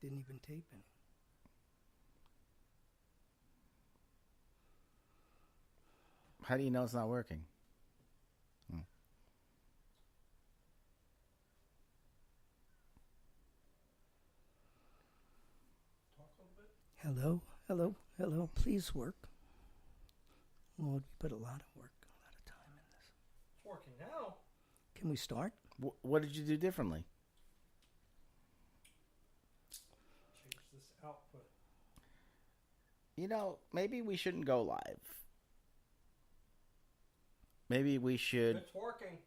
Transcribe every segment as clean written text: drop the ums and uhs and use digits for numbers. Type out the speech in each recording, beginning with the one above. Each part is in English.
Didn't even tape any. How do you know it's not working? Hello, hello, hello. Please work. Lord, we put a lot of work, a lot of time in this. It's working now. Can we start? What did you do differently? Change this output. You know, maybe we shouldn't go live. Maybe we should. It's working.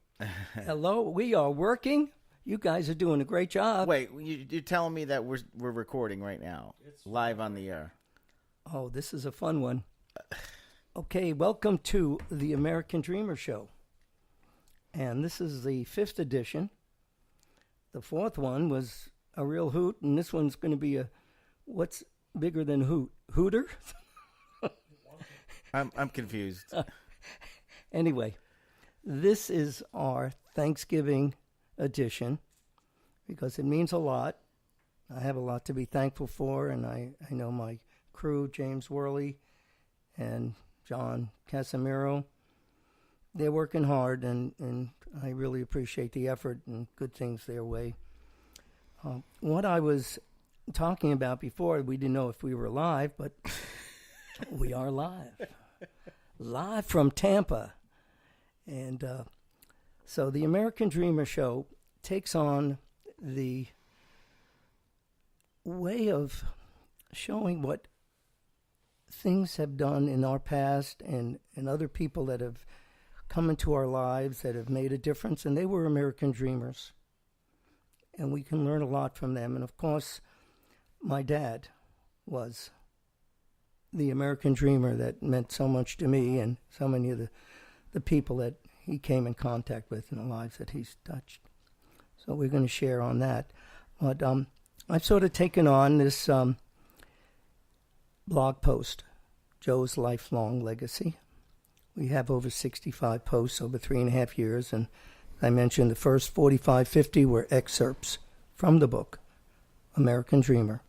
Hello, we are working. You guys are doing a great job. Wait, you're telling me that we're recording right now, live on the air? Oh, this is a fun one. Okay, welcome to the American Dreamer Show. And this is the 5th edition. The 4th one was a real hoot, and this one's going to be what's bigger than hoot? Hooter? I'm confused. Anyway, this is our Thanksgiving edition because it means a lot. I have a lot to be thankful for, and I know my crew, James Worley and John Casimiro, they're working hard, and I really appreciate the effort and good things their way. What I was talking about before, we didn't know if we were live, but we are live. Live from Tampa. And so the American Dreamer Show takes on the way of showing what things have done in our past and other people that have come into our lives that have made a difference, and they were American dreamers. And we can learn a lot from them. And, of course, my dad was the American dreamer that meant so much to me and so many of the people that he came in contact with in the lives that he's touched. So we're going to share on that. But I've sort of taken on this blog post, Joe's Lifelong Legacy. We have over 65 posts over 3.5 years, and I mentioned the first 45, 50 were excerpts from the book, American Dreamer,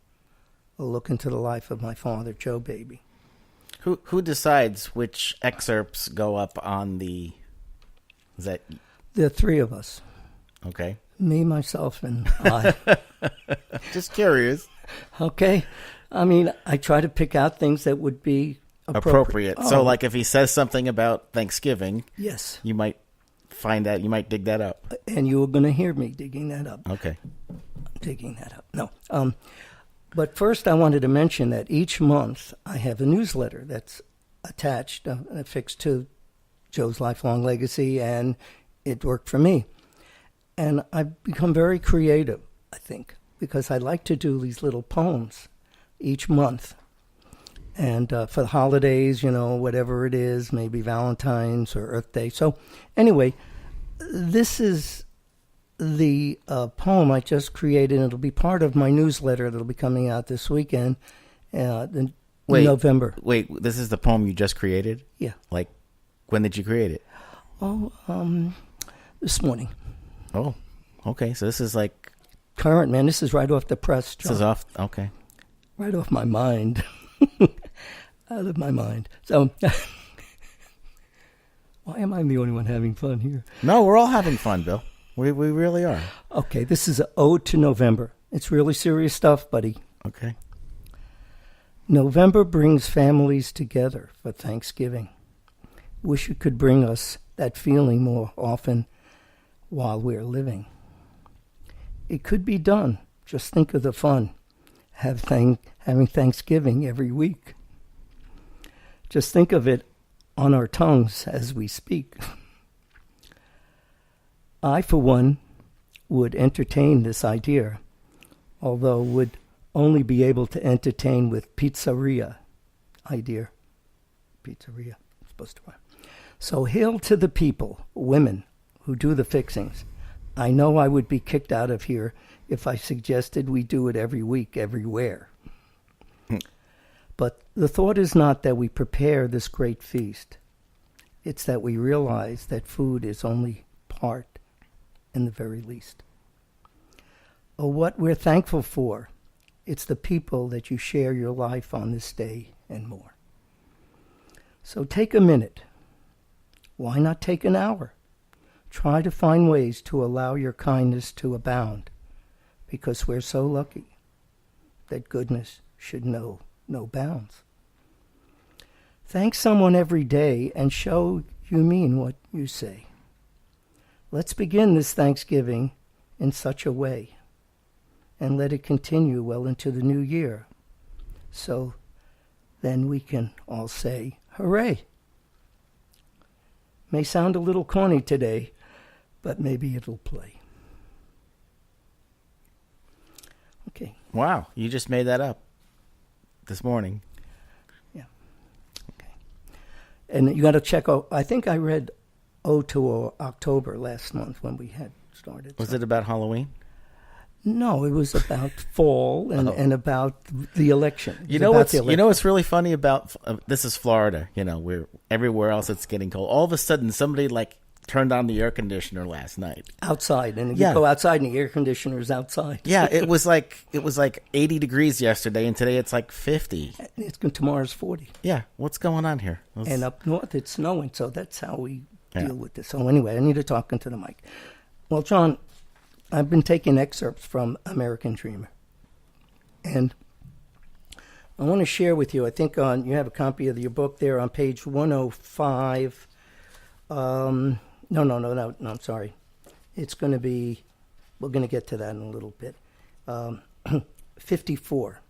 a look into the life of my father, Joe Baby. Who decides which excerpts go up on the... Is that... There are 3 of us. Okay. Me, myself, and I. Just curious. Okay. I mean, I try to pick out things that would be appropriate. Oh. So, like, if he says something about Thanksgiving, yes, you might find that, you might dig that up. And you were going to hear me digging that up. Okay. Digging that up. No. But first, I wanted to mention that each month I have a newsletter that's attached, affixed to Joe's Lifelong Legacy, and it worked for me. And I've become very creative, I think, because I like to do these little poems each month. And for the holidays, you know, whatever it is, maybe Valentine's or Earth Day. So anyway, this is the poem I just created. It'll be part of my newsletter that'll be coming out this weekend in November. Wait, this is the poem you just created? Yeah. Like, when did you create it? Oh, this morning. Oh, okay. So this is like... Current, man. This is right off the press, John. This is off... Okay. Right off my mind. Out of my mind. So, why am I the only one having fun here? No, we're all having fun, Bill. We really are. Okay, this is an ode to November. It's really serious stuff, buddy. Okay. November brings families together for Thanksgiving. Wish it could bring us that feeling more often while we're living. It could be done. Just think of the fun. Having Thanksgiving every week. Just think of it on our tongues as we speak. I, for one, would entertain this idea, although would only be able to entertain with pizzeria idea. Pizzeria, supposed to rhyme. So hail to the people, women, who do the fixings. I know I would be kicked out of here if I suggested we do it every week, everywhere. But the thought is not that we prepare this great feast. It's that we realize that food is only part, in the very least. What we're thankful for It's the people that you share your life on this day and more. So take a minute. Why not take an hour? Try to find ways to allow your kindness to abound, because we're so lucky that goodness should know no bounds. Thank someone every day and show you mean what you say. Let's begin this Thanksgiving in such a way, and let it continue well into the new year. So then we can all say, hooray! May sound a little corny today, but maybe it'll play. Okay. Wow, you just made that up this morning. Yeah. Okay. And you got to check out, I think I read Ode to October last month when we had started. Was it about Halloween? No, it was about fall and about the election. You know what's really funny about this is Florida. You know, we're everywhere else it's getting cold. All of a sudden, somebody like turned on the air conditioner last night outside, and Yeah. you go outside, and the air conditioner's outside. Yeah, it was like 80 degrees yesterday, and today it's like 50. Tomorrow's 40, Yeah, what's going on here? and up north it's snowing. So that's how we Yeah. deal with this. So anyway, I need to talk into the mic. Well, John, I've been taking excerpts from American Dreamer, and I want to share with you. I think you have a copy of your book there on page 105. No, I'm sorry. It's going to be, we're going to get to that in a little bit. 54.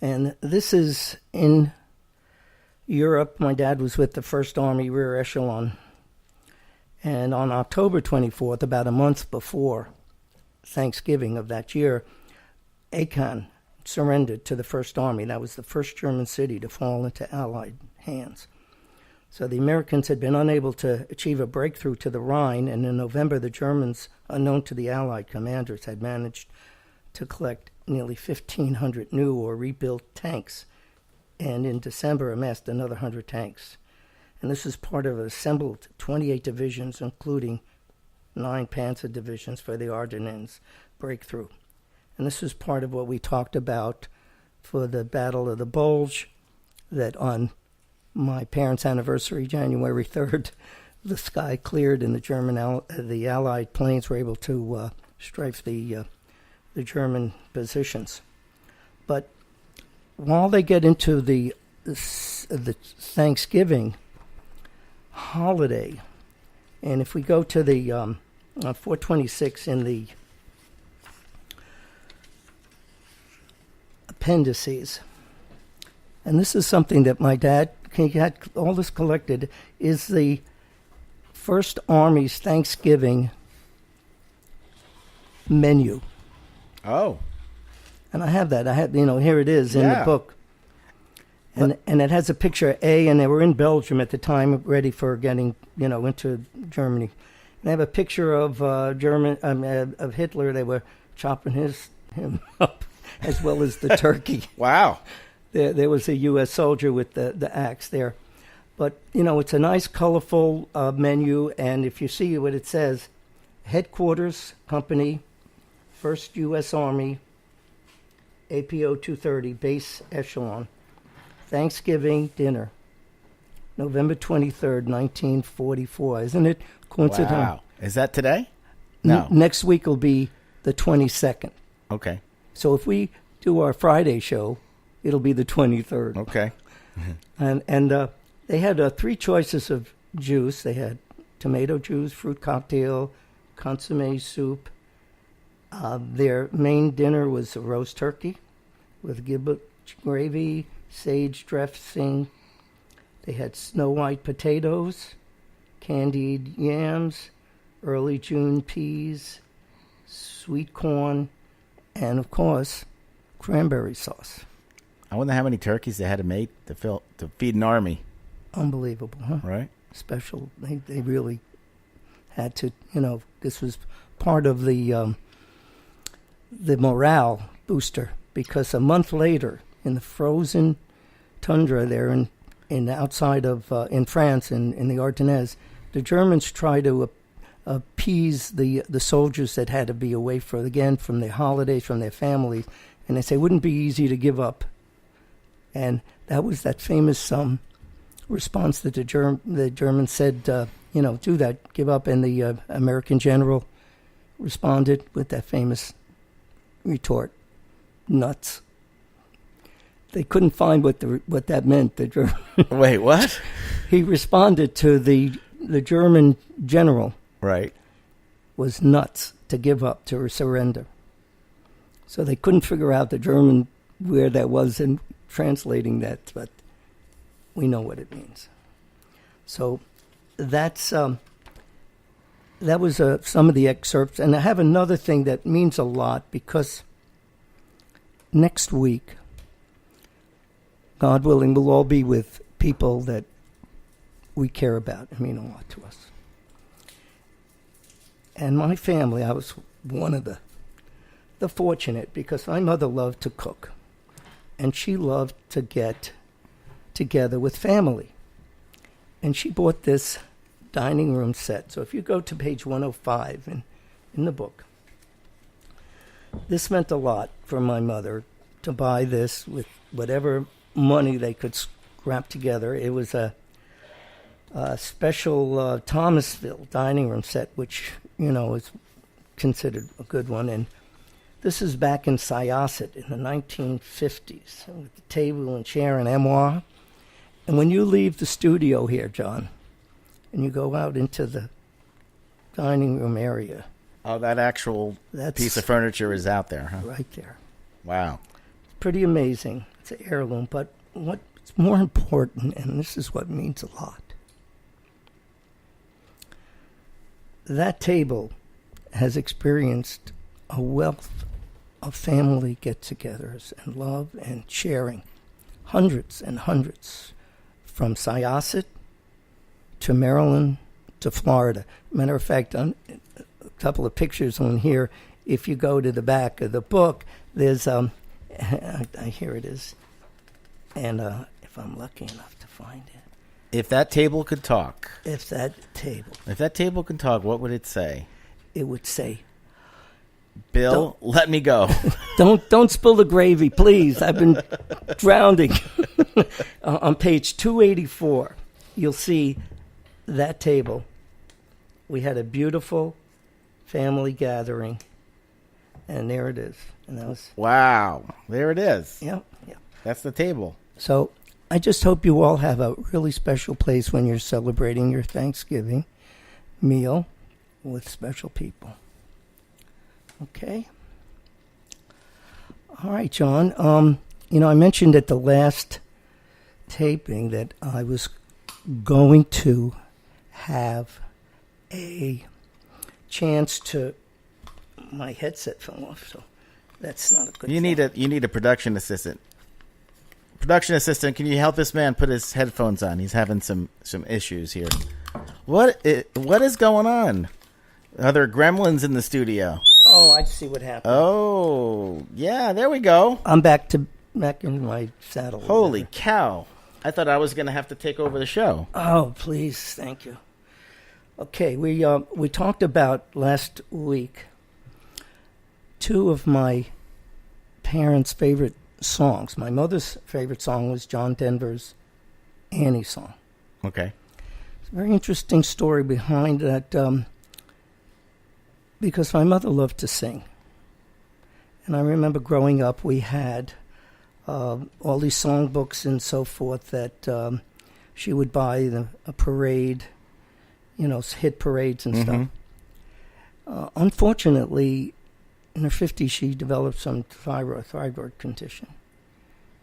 And this is in Europe. My dad was with the 1st Army Rear Echelon. And on October 24th, about a month before Thanksgiving of that year, Aachen surrendered to the 1st Army. That was the first German city to fall into Allied hands. So the Americans had been unable to achieve a breakthrough to the Rhine, and in November the Germans, unknown to the Allied commanders, had managed to collect nearly 1,500 new or rebuilt tanks, and in December amassed another 100 tanks. And this is part of assembled 28 divisions, including 9 Panzer divisions for the Ardennes breakthrough. And this is part of what we talked about for the Battle of the Bulge, that on my parents' anniversary, January 3rd, the sky cleared and the Allied planes were able to strafe the German positions. But while they get into the Thanksgiving holiday, and if we go to the 426 in the appendices, and this is something that my dad, he had all this collected, is the 1st Army's Thanksgiving menu. Oh. And I have that. Here it is in the Yeah. book. And it has a picture of A, and they were in Belgium at the time, ready for getting, into Germany. And they have a picture of of Hitler. They were chopping him up, as well as the turkey. Wow. There was a U.S. soldier with the axe there. But, it's a nice, colorful menu. And if you see what it says, Headquarters Company, 1st U.S. Army, APO 230, Base Echelon, Thanksgiving dinner, November 23rd, 1944. Isn't it coincidental? Wow. Is that today? No. Next week will be the 22nd. Okay. So if we do our Friday show, it'll be the 23rd. Okay. And they had 3 choices of juice. They had tomato juice, fruit cocktail, consomme soup. Their main dinner was a roast turkey with giblet gravy, sage dressing. They had snow white potatoes, candied yams, early June peas, sweet corn, and of course, cranberry sauce. I wonder how many turkeys they had to make to feed an army. Unbelievable, huh? Right? Special. They really had to, this was part of the morale booster, because a month later, in the frozen tundra there in outside of in France in the Ardennes, the Germans tried to appease the soldiers that had to be away from their holidays, from their families, and they say it wouldn't be easy to give up. And that was that famous response that the Germans said, do that, give up. And the American general responded with that famous retort, nuts. They couldn't find what that meant. The German Wait, what? He responded to the German general Right. was nuts to give up, to surrender. So they couldn't figure out the German where that was in translating that, but we know what it means. So that's that was some of the excerpts. And I have another thing that means a lot, because next week, God willing, we'll all be with people that we care about and mean a lot to us. And my family, I was one of the fortunate, because my mother loved to cook, and she loved to get together with family. And she bought this dining room set. So if you go to page 105 in the book, this meant a lot for my mother to buy this with whatever money they could scrap together. It was a special Thomasville dining room set, which, is considered a good one. And this is back in Syosset in the 1950s, with the table and chair and armoire. And when you leave the studio here, John, and you go out into the dining room area, Oh, that actual piece of furniture is out there, huh? right there. Wow. Pretty amazing. It's an heirloom. But what's more important, and this is what means a lot, that table has experienced a wealth of family get-togethers and love and sharing. Hundreds and hundreds, from Syosset to Maryland to Florida. Matter of fact, on a couple of pictures on here, if you go to the back of the book, there's, here it is. And if I'm lucky enough to find it. If that table could talk. If that table could talk, what would it say? It would say, Bill, let me go. Don't spill the gravy, please. I've been drowning. On page 284, you'll see that table. We had a beautiful family gathering, and there it is. And that was Wow. There it is. Yep. That's the table. So I just hope you all have a really special place when you're celebrating your Thanksgiving meal with special people. Okay. All right, John. I mentioned at the last taping that I was going to have a chance to. My headset fell off, so that's not a good. You need a production assistant. Production assistant, can you help this man put his headphones on? He's having some issues here. What is going on? Are there gremlins in the studio? Oh, I see what happened. Oh, yeah, there we go. I'm back in my saddle. Holy cow. I thought I was going to have to take over the show. Oh, please. Thank you. Okay, we talked about last week two of my parents' favorite songs. My mother's favorite song was John Denver's Annie song. Okay. It's a very interesting story behind that, because my mother loved to sing. And I remember growing up, we had all these songbooks and so forth that she would buy a parade, hit parades and stuff. Unfortunately, in her 50s, she developed some thyroid condition.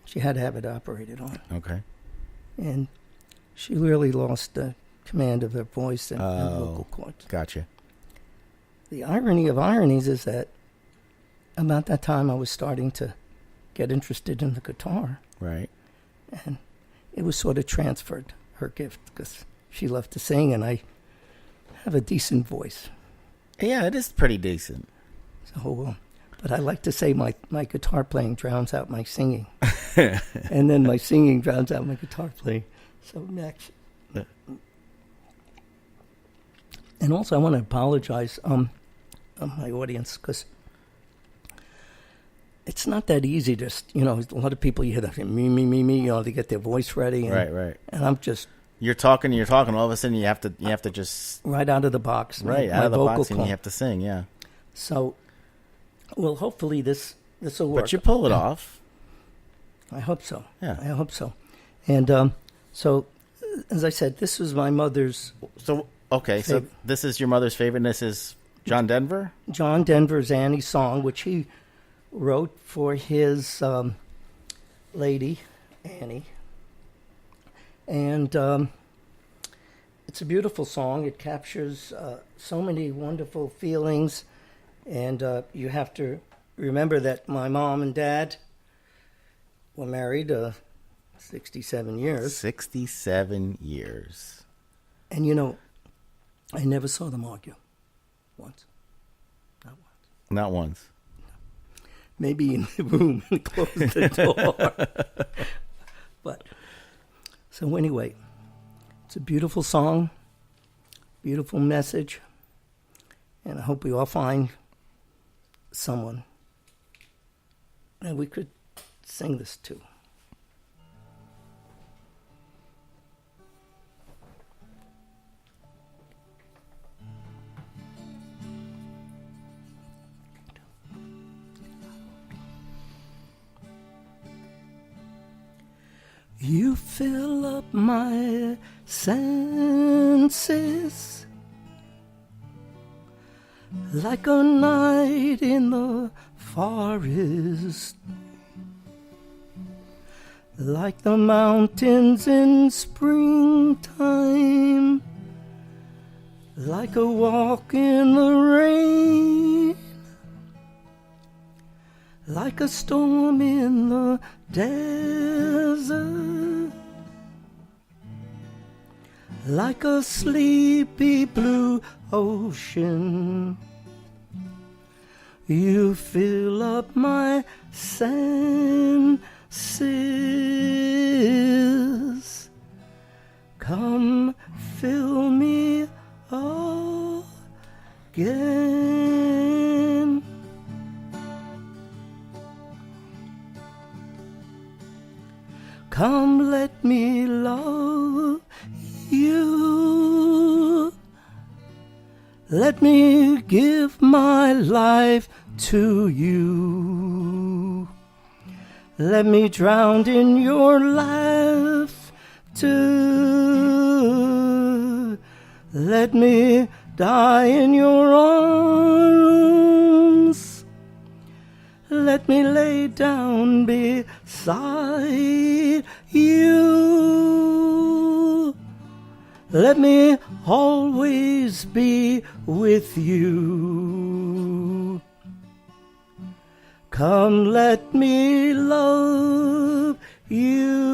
She had to have it operated on. Okay. And she really lost the command of her voice and vocal cords. Gotcha. The irony of ironies is that about that time I was starting to get interested in the guitar. Right. And it was sort of transferred, her gift, because she loved to sing and I have a decent voice. Yeah, it is pretty decent. So, but I like to say my guitar playing drowns out my singing. And then my singing drowns out my guitar playing. So next. And also, I want to apologize my audience, because it's not that easy. Just, a lot of people, you hear that me, they get their voice ready. And, Right. And I'm just You're talking. All of a sudden, you have to just right out of the box. right my out of the vocal box, and call. you have to sing. Yeah, So, well, hopefully this will work. but you pull it off. I hope so. Yeah. I hope so. And so, as I said, this was my mother's, So okay, so Favorite. this is your mother's favorite. And this is John Denver. John Denver's Annie song, which he wrote for his lady, Annie. And it's a beautiful song. It captures so many wonderful feelings. And you have to remember that my mom and dad were married 67 years. 67 years. And I never saw them argue once. Not once. Not once. Maybe in the room and close the door. But so anyway, it's a beautiful song, beautiful message, and I hope we all find someone that we could sing this to. You fill up my senses like a night in the forest, like the mountains in springtime, like a walk in the rain, like a storm in the desert, like a sleepy blue ocean. You fill up my senses. Come fill me again. Come, let me love you. Let me give my life to you. Let me drown in your laughter. Let me die in your arms. Let me lay down beside you. Let me always be with you. Come, let me love you.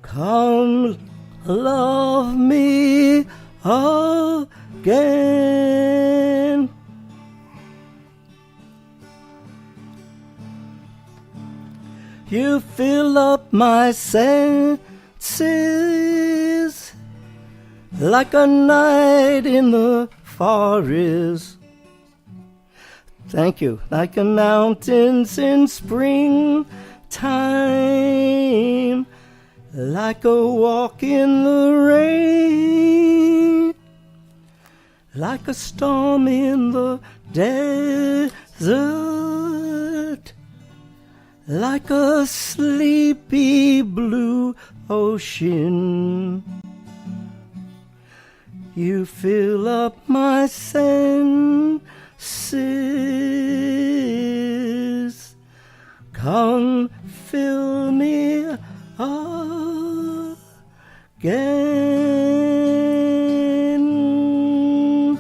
Come, love me again. You fill up my senses like a night in the forest. Thank you. Like the mountains in springtime, like a walk in the rain, like a storm in the desert, like a sleepy blue ocean. You fill up my senses. Come fill me again.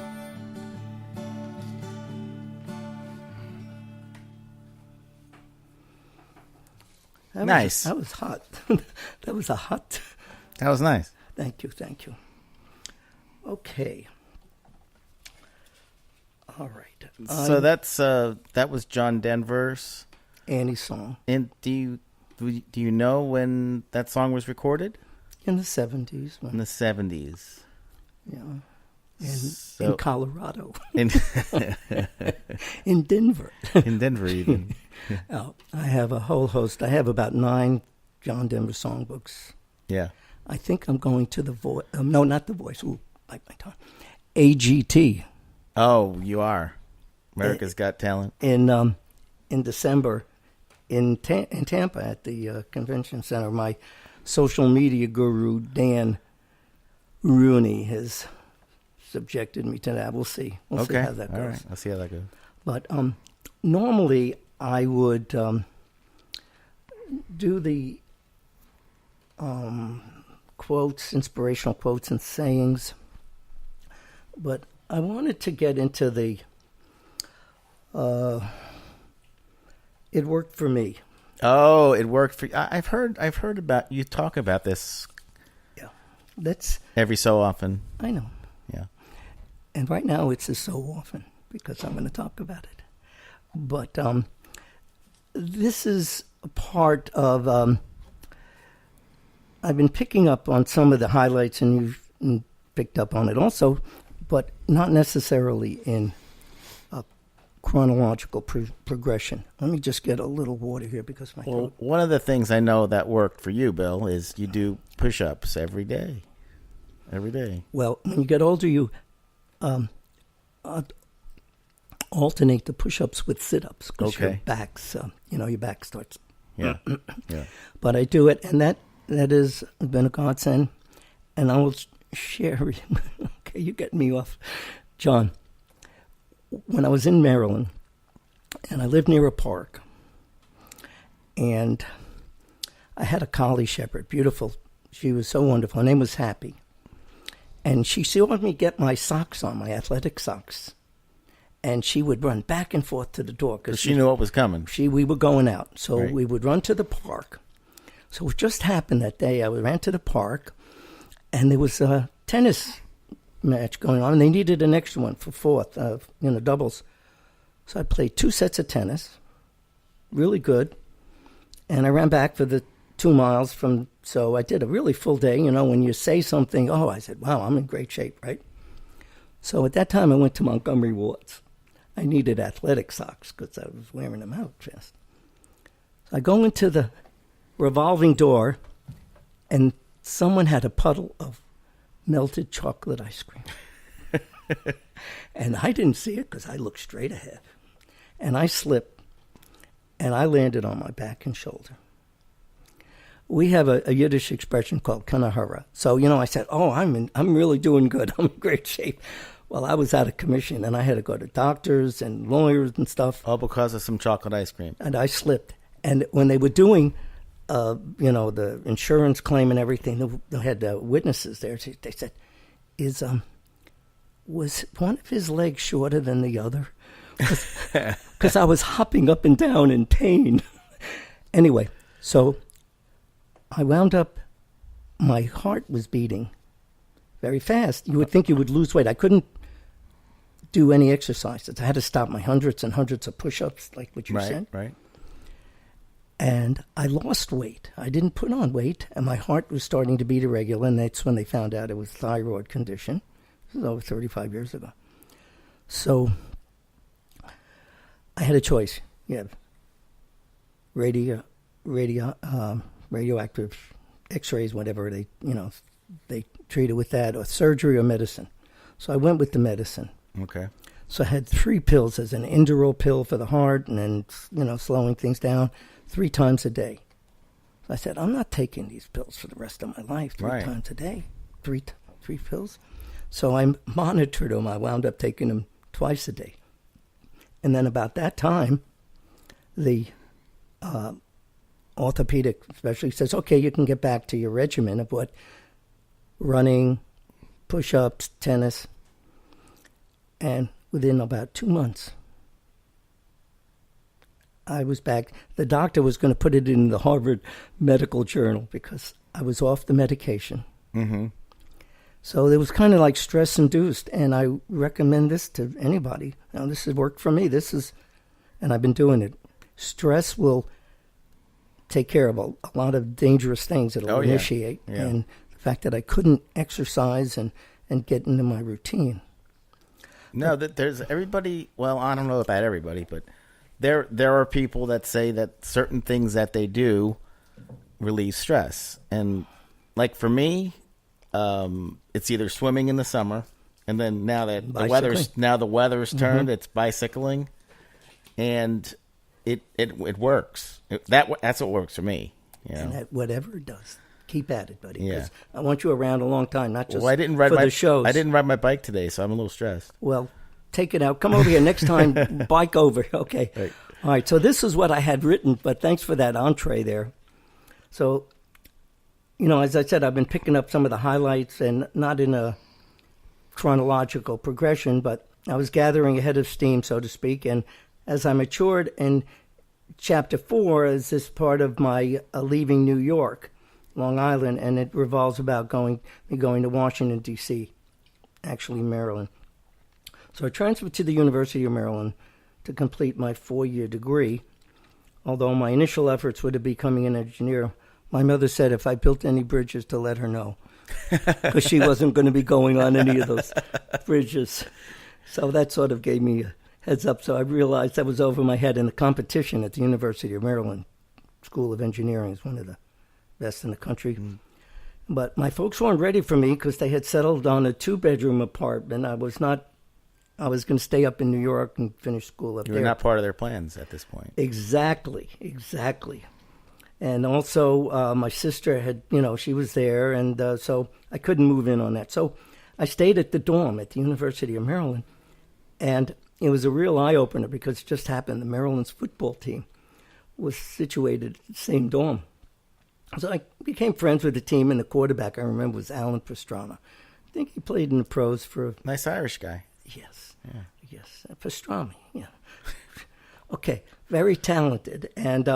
Nice. That was hot. That was a hot. That was nice. Thank you. Okay. All right. So that was John Denver's. Annie's song. And do you know when that song was recorded? in the 70s. In the 70s. Yeah. In So- Colorado, In, in Denver. in Denver, even. Oh, I have a whole host. I have about 9 John Denver songbooks. Yeah. I think I'm going to the Voice. No, not the Voice. Ooh, bite my tongue. AGT Oh, you are. America's Got Talent. in December in Tampa at the convention center. My social media guru Dan Rooney has subjected me to that. We'll see. We'll see Okay. how that goes. All right. I'll see how that goes. But normally I would do the quotes, inspirational quotes and sayings. But I wanted to get into the it worked for me. Oh, it worked for you. I've heard about you talk about this Yeah. That's every so often. I know. Yeah. And right now it's just so often because I'm going to talk about it. But this is a part of. I've been picking up on some of the highlights, and you've picked up on it also, but not necessarily in a chronological progression. Let me just get a little water here because my Well, throat. one of the things I know that worked for you, Bill, is you do push-ups every day. Every day. Well, when you get older, you alternate the push-ups with sit-ups because your Okay. back's, your back starts. Yeah. Yeah. But I do it, and that has been a godsend. And I will share. Okay, you get me off, John. When I was in Maryland, and I lived near a park, and I had a collie shepherd, beautiful. She was so wonderful. Her name was Happy. And she saw me get my socks on, my athletic socks. And she would run back and forth to the door. Because she knew what was coming. We were going out. So Right. we would run to the park. So it just happened that day I ran to the park, and there was a tennis match going on, and they needed an extra one for fourth, doubles. So I played 2 sets of tennis, really good, and I ran back for the 2 miles from. So I did a really full day. When you say something, I said, wow, I'm in great shape, right? So at that time, I went to Montgomery Ward's. I needed athletic socks because I was wearing them out fast. So I go into the revolving door, and someone had a puddle of melted chocolate ice cream. And I didn't see it because I looked straight ahead. And I slipped, and I landed on my back and shoulder. We have a Yiddish expression called kanahara. So, I said, I'm really doing good. I'm in great shape. Well, I was out of commission, and I had to go to doctors and lawyers and stuff. All because of some chocolate ice cream. And I slipped. And when they were doing, the insurance claim and everything, they had witnesses there. They said, was one of his legs shorter than the other? Because I was hopping up and down in pain. Anyway, so I wound up, my heart was beating very fast. You would think you would lose weight. I couldn't do any exercises. I had to stop my hundreds and hundreds of push-ups, like what you said. Right. And I lost weight. I didn't put on weight, and my heart was starting to beat irregular, and that's when they found out it was thyroid condition. This was over 35 years ago. So I had a choice. You have radioactive X-rays, whatever they treated with that, or surgery or medicine. So I went with the medicine. Okay. So I had 3 pills as an Inderal pill for the heart, and then slowing things down 3 times a day. So I said, I'm not taking these pills for the rest of my life 3 Right. times a day. 3 pills. So I monitored them. I wound up taking them twice a day. And then about that time, the orthopedic specialist says, okay, you can get back to your regimen of what running, push-ups, tennis. And within about 2 months, I was back. The doctor was going to put it in the Harvard Medical Journal because I was off the medication. Mm-hmm. So it was kind of like stress-induced, and I recommend this to anybody. This has worked for me. And I've been doing it. Stress will take care of a lot of dangerous things. It'll Oh, yeah. initiate. Yeah. And the fact that I couldn't exercise and get into my routine. No, that there's everybody. Well, I don't know about everybody, but there are people that say that certain things that they do relieve stress. And like for me, it's either swimming in the summer, and then now that the weather's turned, it's bicycling, and it works. That's what works for me. You know? And that whatever it does, keep at it, buddy. Yeah. 'Cause I want you around a long time, not just Well, I didn't ride for my the shows. I didn't ride my bike today, so I'm a little stressed. Well, take it out. Come over here next time. Bike over. Okay. Right. All right. So this is what I had written, but thanks for that entree there. So, as I said, I've been picking up some of the highlights, and not in a chronological progression, but I was gathering a head of steam, so to speak. And as I matured, in chapter 4 is this part of my leaving New York, Long Island, and it revolves about going to Washington, D.C., actually Maryland. So I transferred to the University of Maryland to complete my 4-year degree. Although my initial efforts were to becoming an engineer, my mother said if I built any bridges to let her know, because she wasn't going to be going on any of those bridges. So that sort of gave me a heads up. So I realized that was over my head, and the competition at the University of Maryland School of Engineering is one of the best in the country. Mm. But my folks weren't ready for me because they had settled on a 2-bedroom apartment. I was going to stay up in New York and finish school up there. You were not part of their plans at this point. Exactly. And also, my sister had, she was there, and so I couldn't move in on that. So I stayed at the dorm at the University of Maryland, and it was a real eye-opener because it just happened the Maryland's football team was situated in the same dorm. So I became friends with the team, and the quarterback I remember was Alan Pastrana. I think he played in the pros for... Nice Irish guy. Yes. Yeah. Yes. Pastrami, yeah. Okay, very talented, and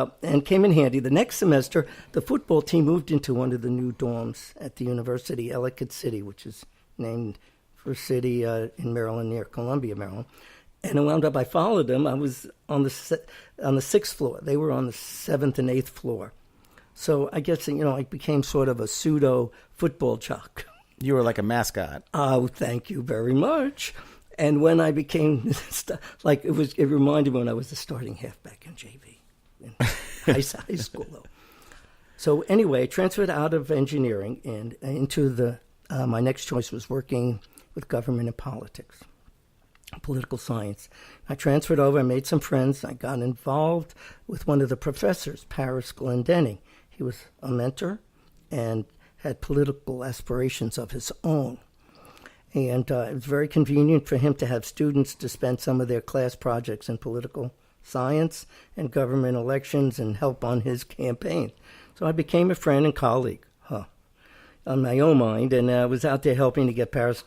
came in handy. The next semester, the football team moved into one of the new dorms at the university, Ellicott City, which is named for a city in Maryland near Columbia, Maryland. And it wound up, I followed them. I was on the 6th floor. They were on the 7th and 8th floor. So I guess, I became sort of a pseudo football jock. You were like a mascot. Oh, thank you very much. And when I became, it reminded me when I was the starting halfback in JV, in high school, though. So anyway, I transferred out of engineering and into my next choice was working with government and politics, political science. I transferred over, I made some friends. I got involved with one of the professors, Paris Glendenning. He was a mentor and had political aspirations of his own. And it was very convenient for him to have students to spend some of their class projects in political science and government elections and help on his campaign. So I became a friend and colleague on my own mind, and I was out there helping to get Paris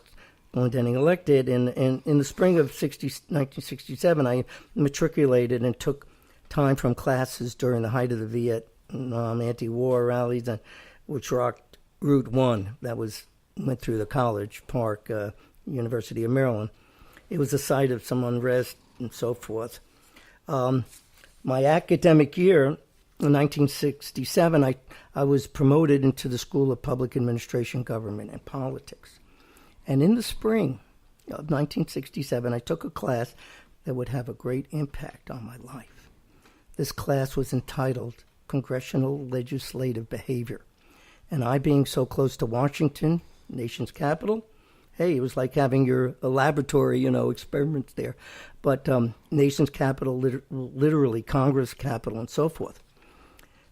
Glendenning elected. And in the spring of 1967, I matriculated and took time from classes during the height of the Vietnam anti-war rallies, which rocked Route 1. That went through the College Park, University of Maryland. It was a site of some unrest and so forth. My academic year, in 1967, I was promoted into the School of Public Administration, Government, and Politics. And in the spring of 1967, I took a class that would have a great impact on my life. This class was entitled Congressional Legislative Behavior. And I, being so close to Washington, nation's capital, hey, it was like having a laboratory, experiments there. But nation's capital, literally Congress capital, and so forth.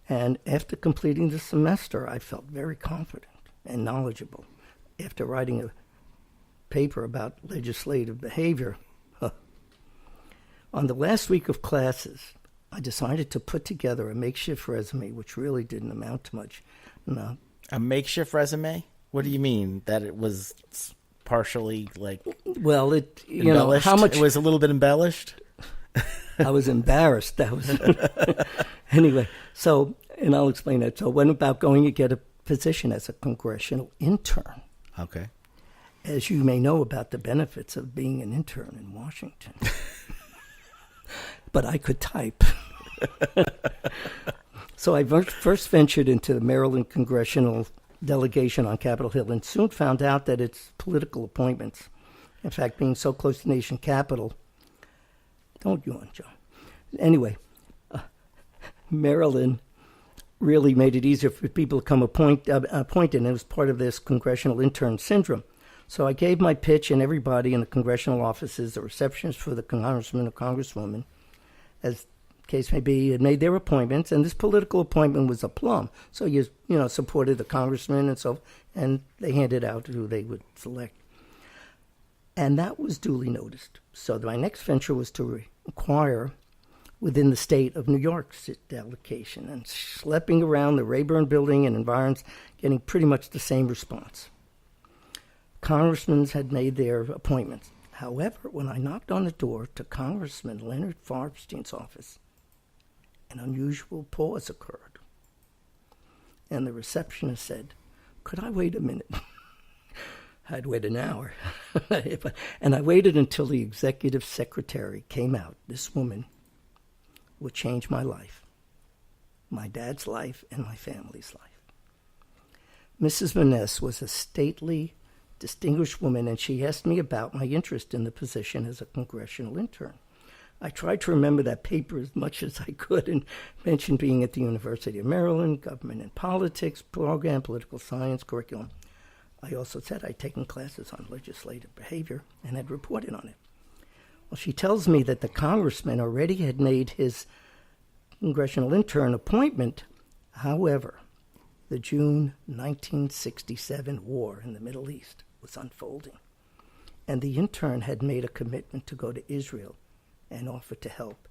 And after completing the semester, I felt very confident and knowledgeable. After writing a paper about legislative behavior, on the last week of classes, I decided to put together a makeshift resume, which really didn't amount to much. No. A makeshift resume? What do you mean? That it was partially well, embellished? How much? It was a little bit embellished? I was embarrassed. That was anyway. So, and I'll explain that. So, I went about going to get a position as a congressional intern. Okay. As you may know about the benefits of being an intern in Washington. But I could type. So I first ventured into the Maryland Congressional delegation on Capitol Hill and soon found out that it's political appointments. In fact, being so close to the nation capital, don't yawn, John. Anyway, Maryland really made it easier for people to come appointed, and it was part of this congressional intern syndrome. So I gave my pitch, and everybody in the congressional offices, the receptionists for the congressman or congresswoman, as the case may be, had made their appointments, and this political appointment was a plum. So you supported the congressman and they handed out who they would select. And that was duly noticed. So my next venture was to inquire within the state of New York's delegation, and schlepping around the Rayburn building and environs, getting pretty much the same response. Congressmen had made their appointments. However, when I knocked on the door to Congressman Leonard Farbstein's office, an unusual pause occurred. And the receptionist said, "Could I wait a minute?" I'd wait an hour. And I waited until the executive secretary came out. This woman would change my life, my dad's life, and my family's life. Mrs. Vaness was a stately, distinguished woman, and she asked me about my interest in the position as a congressional intern. I tried to remember that paper as much as I could and mentioned being at the University of Maryland, government and politics, program, political science, curriculum. I also said I'd taken classes on legislative behavior and had reported on it. Well, she tells me that the congressman already had made his congressional intern appointment. However, the June 1967 war in the Middle East was unfolding, and the intern had made a commitment to go to Israel and offer to help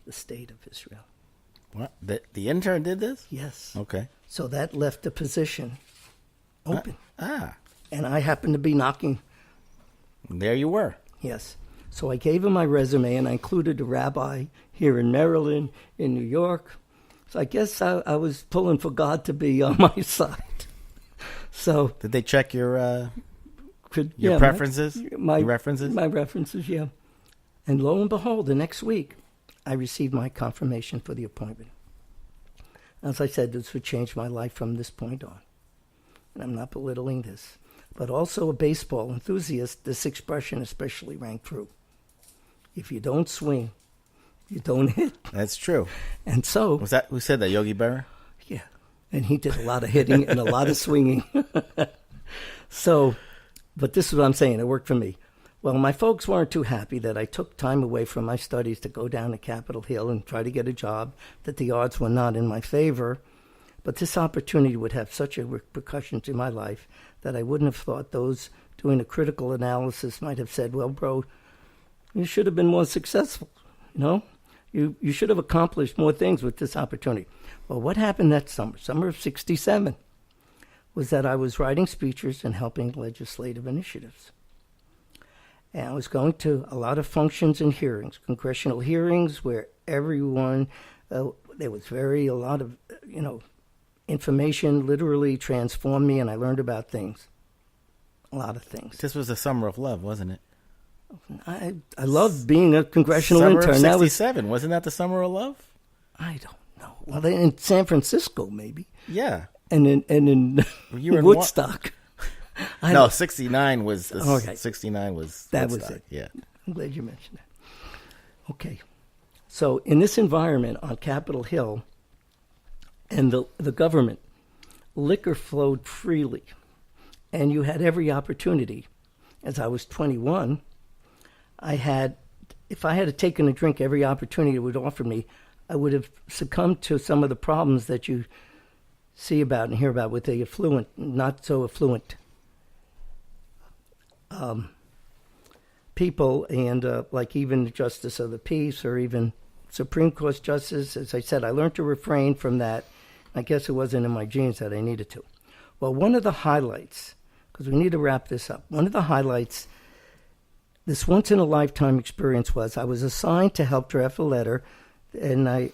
the state of Israel. What? The intern did this? Yes. Okay. So that left the position open. Ah. And I happened to be knocking. There you were. Yes. So I gave him my resume, and I included a rabbi here in Maryland, in New York. So I guess I was pulling for God to be on my side. So Did they check your yeah, preferences? My your references? My references, yeah. And lo and behold, the next week, I received my confirmation for the appointment. As I said, this would change my life from this point on. And I'm not belittling this. But also a baseball enthusiast, this expression especially rang true. If you don't swing, you don't hit. That's true. And so... Who said that, Yogi Berra? Yeah. And he did a lot of hitting and a lot of swinging. So, but this is what I'm saying. It worked for me. Well, my folks weren't too happy that I took time away from my studies to go down to Capitol Hill and try to get a job, that the odds were not in my favor. But this opportunity would have such a repercussion to my life that I wouldn't have thought those doing a critical analysis might have said, well, bro, you should have been more successful. You should have accomplished more things with this opportunity. Well, what happened that summer of 67, was that I was writing speeches and helping legislative initiatives. And I was going to a lot of functions and hearings, congressional hearings, where everyone, there was a lot of, information literally transformed me, and I learned about things, a lot of things. This was a summer of love, wasn't it? I loved being a congressional Summer intern. of 67, wasn't that the summer of love? I don't know. Well, in San Francisco, maybe. Yeah. And in You were in Woodstock. No, 69 was... Okay. 69 was... That Woodstock. was it. Yeah. I'm glad you mentioned that. Okay. So in this environment on Capitol Hill and the government, liquor flowed freely. And you had every opportunity. As I was 21, if I had taken a drink every opportunity it would offer me, I would have succumbed to some of the problems that you see about and hear about with the affluent, not so affluent people, and like even the Justice of the Peace or even Supreme Court Justice. As I said, I learned to refrain from that. I guess it wasn't in my genes that I needed to. Well, one of the highlights, because we need to wrap this up, one of the highlights, this once-in-a-lifetime experience was I was assigned to help draft a letter, and I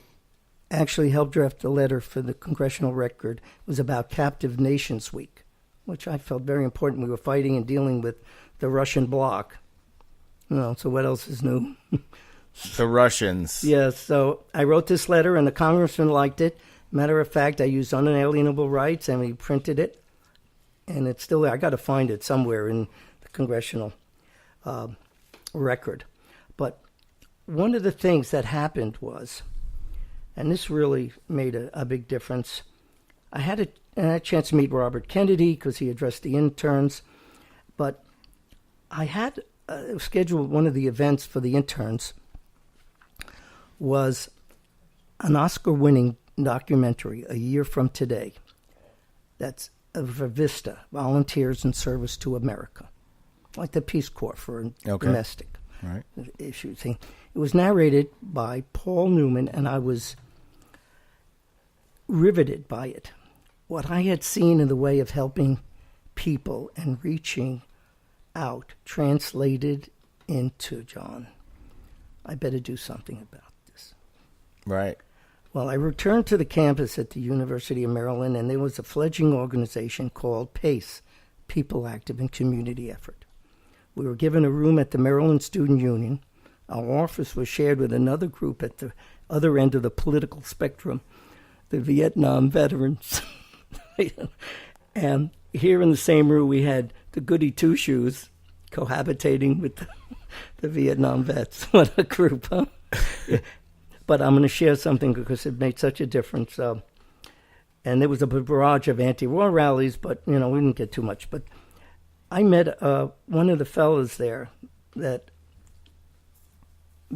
actually helped draft a letter for the Congressional Record. It was about Captive Nations Week, which I felt very important. We were fighting and dealing with the Russian bloc. So what else is new? The Russians. Yes, so I wrote this letter, and the congressman liked it. Matter of fact, I used unalienable rights, and we printed it. and it's still there. I got to find it somewhere in the congressional record. But one of the things that happened was, and this really made a big difference, I had a chance to meet Robert Kennedy because he addressed the interns, but I had scheduled one of the events for the interns was an Oscar-winning documentary a year from today. That's for VISTA, Volunteers in Service to America, like the Peace Corps for domestic issues. It was narrated by Paul Newman, and I was riveted by it. What I had seen in the way of helping people and reaching out translated into, John, I better do something about this. Right. Well, I returned to the campus at the University of Maryland, and there was a fledgling organization called PACE, People Active in Community Effort. We were given a room at the Maryland Student Union. Our office was shared with another group at the other end of the political spectrum, the Vietnam veterans. And here in the same room, we had the goody two-shoes cohabitating with the Vietnam vets. What a group, huh? Yeah. But I'm going to share something because it made such a difference. And there was a barrage of anti-war rallies, but, we didn't get too much. But I met one of the fellows there, that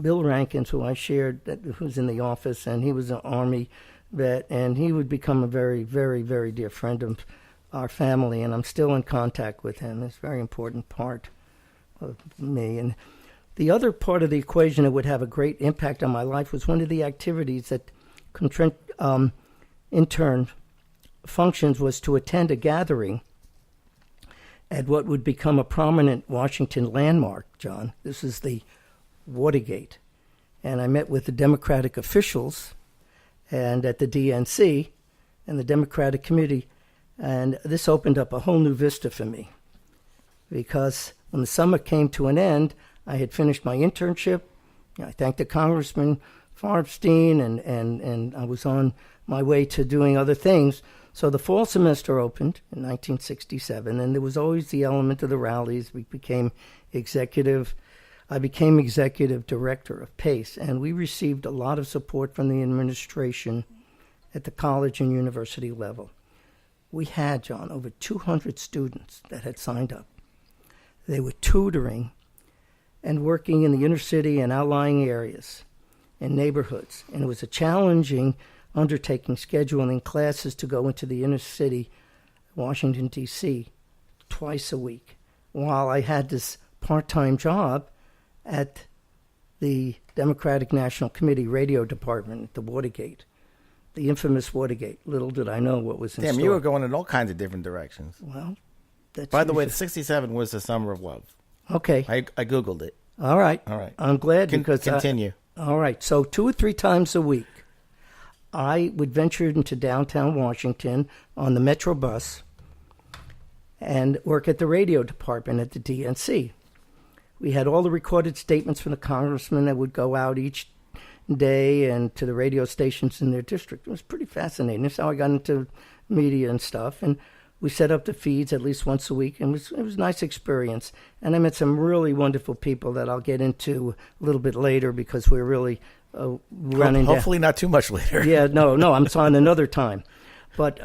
Bill Rankins, who I shared, who was in the office, and he was an Army vet, and he would become a very, very, very dear friend of our family, and I'm still in contact with him. It's a very important part of me. And the other part of the equation that would have a great impact on my life was one of the activities that intern functions was to attend a gathering at what would become a prominent Washington landmark, John. This is the Watergate. And I met with the Democratic officials and at the DNC and the Democratic Committee, and this opened up a whole new vista for me, because when the summer came to an end, I had finished my internship. I thanked the Congressman Farbstein, and I was on my way to doing other things. So the fall semester opened in 1967, and there was always the element of the rallies. I became executive director of PACE, and we received a lot of support from the administration at the college and university level. We had, John, over 200 students that had signed up. They were tutoring and working in the inner city and outlying areas and neighborhoods. And it was a challenging undertaking, scheduling classes to go into the inner city, Washington, D.C., twice a week, while I had this part-time job at the Democratic National Committee radio department at the Watergate, the infamous Watergate. Little did I know what was in store. Damn, you were going in all kinds of different directions. Well, that's By the way, the 67 was the summer of love. Okay. I Googled it. All right. All right. I'm glad because... Continue. All right. So 2 or 3 times a week, I would venture into downtown Washington on the Metro bus and work at the radio department at the DNC. We had all the recorded statements from the congressmen that would go out each day and to the radio stations in their district. It was pretty fascinating. That's how I got into media and stuff. And we set up the feeds at least once a week, and it was a nice experience. And I met some really wonderful people that I'll get into a little bit later because we're really running down. Hopefully not too much later. Yeah, no, I'm on another time. But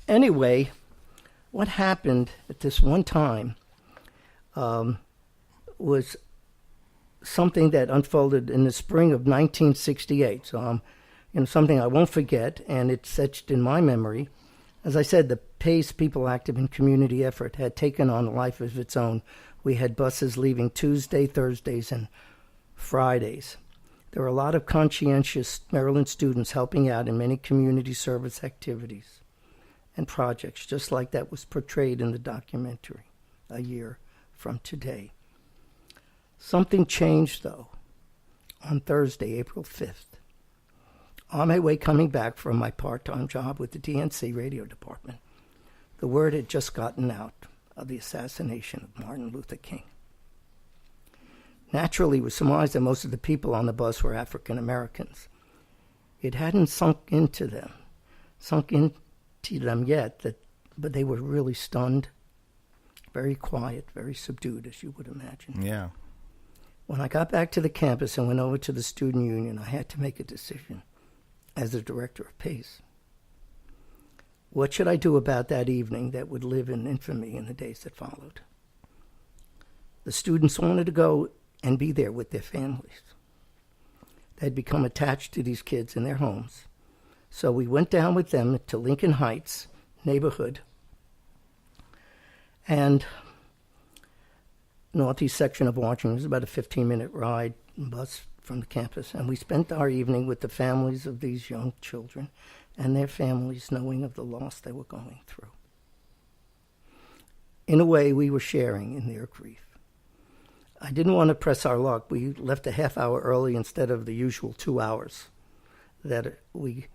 anyway, what happened at this one time was something that unfolded in the spring of 1968. So, something I won't forget, and it's etched in my memory. As I said, the PACE, People Active in Community Effort, had taken on a life of its own. We had buses leaving Tuesday, Thursdays, and Fridays. There were a lot of conscientious Maryland students helping out in many community service activities and projects, just like that was portrayed in the documentary a year from today. Something changed, though, on Thursday, April 5th. On my way coming back from my part-time job with the DNC radio department, the word had just gotten out of the assassination of Martin Luther King. Naturally, it was surmised that most of the people on the bus were African Americans. It hadn't sunk into them yet that but they were really stunned, very quiet, very subdued, as you would imagine. Yeah. When I got back to the campus and went over to the student union, I had to make a decision as the director of PACE. What should I do about that evening that would live in infamy in the days that followed? The students wanted to go and be there with their families. They'd become attached to these kids in their homes. So we went down with them to Lincoln Heights neighborhood and northeast section of Washington. It was about a 15-minute ride bus from the campus. And we spent our evening with the families of these young children and their families, knowing of the loss they were going through. In a way, we were sharing in their grief. I didn't want to press our luck. We left a half hour early instead of the usual 2 hours that we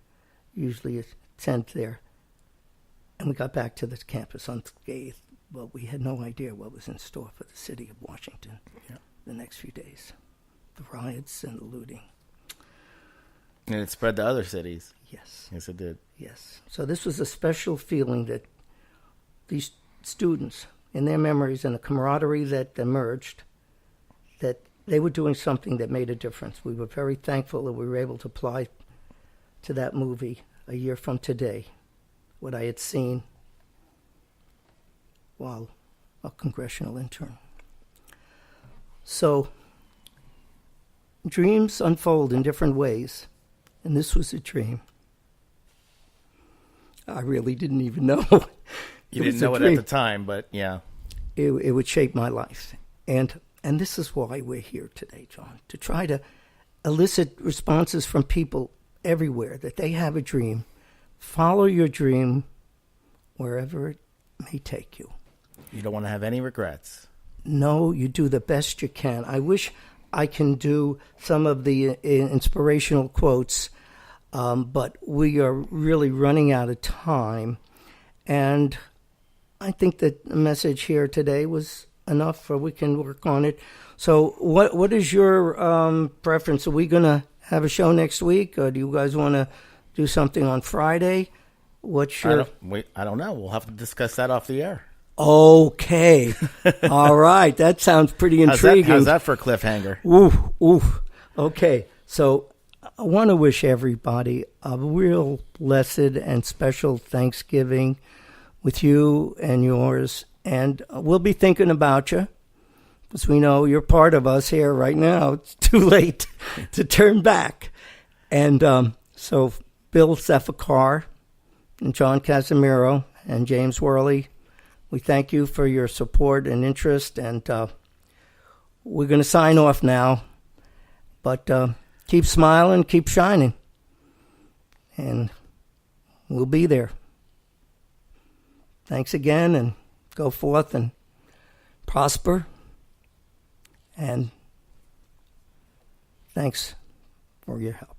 usually attend there. And we got back to the campus unscathed, but we had no idea what was in store for the city of Washington the next few days. The riots and the looting. And it spread to other cities. Yes. Yes, it did. Yes. So this was a special feeling that these students, in their memories and the camaraderie that emerged, that they were doing something that made a difference. We were very thankful that we were able to apply to that movie a year from today, what I had seen while a congressional intern. So dreams unfold in different ways, and this was a dream. I really didn't even know. You didn't know it at the time, but yeah. It would shape my life. And this is why we're here today, John, to try to elicit responses from people everywhere that they have a dream. Follow your dream wherever it may take you. You don't want to have any regrets. No, you do the best you can. I wish I can do some of the inspirational quotes, but we are really running out of time. And I think that the message here today was enough, or we can work on it. So what is your preference? Are we going to have a show next week, or do you guys want to do something on Friday? What's your... I don't know. We'll have to discuss that off the air. Okay. All right. That sounds pretty intriguing. How's that for a cliffhanger? Ooh. Okay. So I want to wish everybody a real blessed and special Thanksgiving with you and yours. And we'll be thinking about you, because we know you're part of us here right now. It's too late to turn back. And so Bill Cephakar and John Casimiro and James Worley, we thank you for your support and interest. And we're going to sign off now. But keep smiling, keep shining. And we'll be there. Thanks again, and go forth and prosper. And thanks for your help.